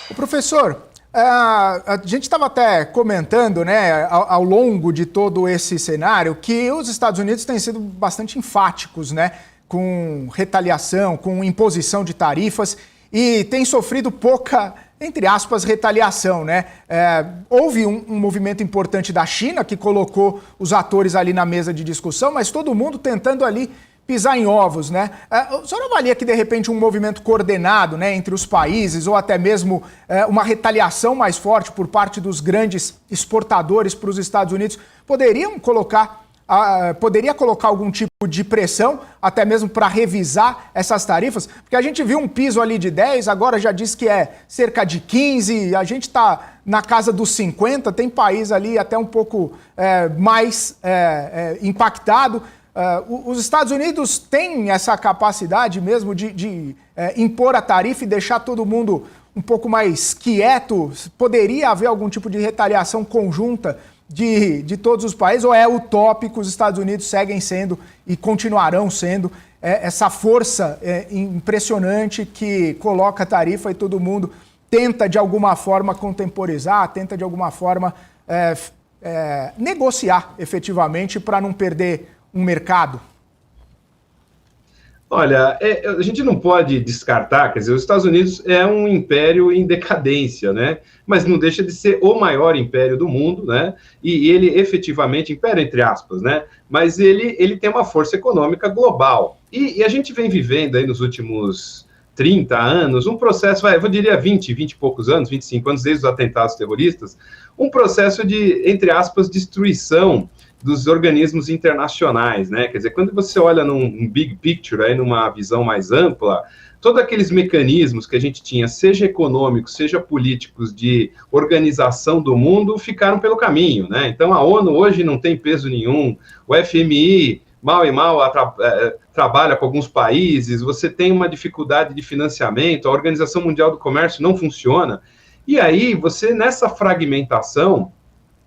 O professor, a gente estava até comentando, né, ao longo de todo esse cenário, que os Estados Unidos têm sido bastante enfáticos, né, com retaliação, com imposição de tarifas e têm sofrido pouca, entre aspas, retaliação, né? Houve um movimento importante da China que colocou os atores ali na mesa de discussão, mas todo mundo tentando ali pisar em ovos, né? O senhor avalia que, de repente, um movimento coordenado, né, entre os países ou até mesmo uma retaliação mais forte por parte dos grandes exportadores para os Estados Unidos poderia colocar algum tipo de pressão, até mesmo para revisar essas tarifas? Porque a gente viu um piso ali de 10, agora já diz que é cerca de 15, a gente está na casa dos 50, tem país ali até um pouco mais impactado. Os Estados Unidos têm essa capacidade mesmo de impor a tarifa e deixar todo mundo um pouco mais quieto? Poderia haver algum tipo de retaliação conjunta de todos os países, ou é utópico? Os Estados Unidos seguem sendo e continuarão sendo essa força impressionante que coloca a tarifa e todo mundo tenta de alguma forma contemporizar, tenta de alguma forma negociar efetivamente para não perder um mercado? Olha, a gente não pode descartar, quer dizer, os Estados Unidos é um império em decadência, né? Mas não deixa de ser o maior império do mundo, né? E ele efetivamente, império entre aspas, né? Mas ele tem uma força econômica global. E a gente vem vivendo aí nos últimos 30 anos, um processo, eu diria 20 e poucos anos, 25 anos, desde os atentados terroristas, um processo de, entre aspas, destruição dos organismos internacionais, né? Quer dizer, quando você olha num big picture, aí, numa visão mais ampla, todos aqueles mecanismos que a gente tinha, seja econômicos, seja políticos, de organização do mundo, ficaram pelo caminho, né? Então, a ONU hoje não tem peso nenhum, o FMI, mal e mal, trabalha com alguns países, você tem uma dificuldade de financiamento, a Organização Mundial do Comércio não funciona, e aí, você, nessa fragmentação,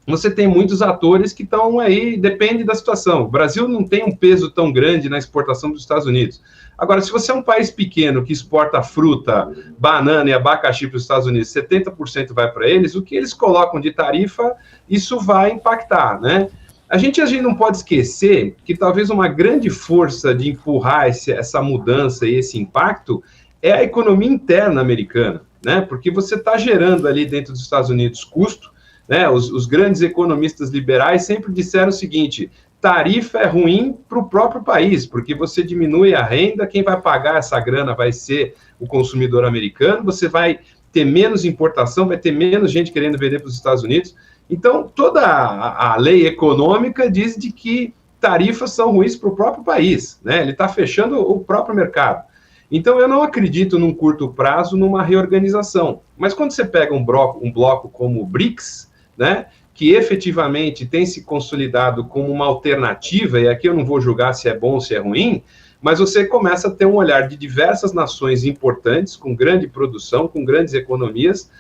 você tem muitos atores que estão aí, depende da situação. O Brasil não tem um peso tão grande na exportação dos Estados Unidos. Agora, se você é um país pequeno que exporta fruta, banana e abacaxi para os Estados Unidos, 70% vai para eles, o que eles colocam de tarifa, isso vai impactar, né? A gente não pode esquecer que talvez uma grande força de empurrar essa mudança e esse impacto é a economia interna americana, né? Porque você está gerando ali dentro dos Estados Unidos custo, né? Os grandes economistas liberais sempre disseram o seguinte: tarifa é ruim para o próprio país, porque você diminui a renda, quem vai pagar essa grana vai ser o consumidor americano, você vai ter menos importação, vai ter menos gente querendo vender para os Estados Unidos. Então, toda a lei econômica diz de que tarifas são ruins para o próprio país, né? Ele está fechando o próprio mercado. Então, eu não acredito num curto prazo numa reorganização. Mas quando você pega um bloco como o BRICS, né, que efetivamente tem se consolidado como uma alternativa, e aqui eu não vou julgar se é bom ou se é ruim, mas você começa a ter um olhar de diversas nações importantes, com grande produção, com grandes economias,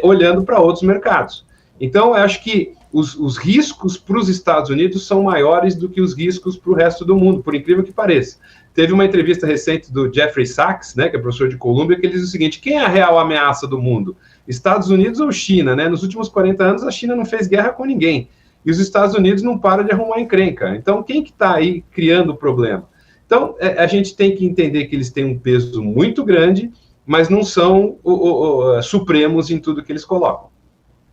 olhando para outros mercados. Então, eu acho que os riscos para os Estados Unidos são maiores do que os riscos para o resto do mundo, por incrível que pareça. Teve uma entrevista recente do Jeffrey Sachs, né, que é professor de Colômbia, que ele diz o seguinte: quem é a real ameaça do mundo? Estados Unidos ou China, né? Nos últimos 40 anos, a China não fez guerra com ninguém. E os Estados Unidos não param de arrumar encrenca. Então, quem que está aí criando o problema? Então, a gente tem que entender que eles têm um peso muito grande, mas não são supremos em tudo que eles colocam.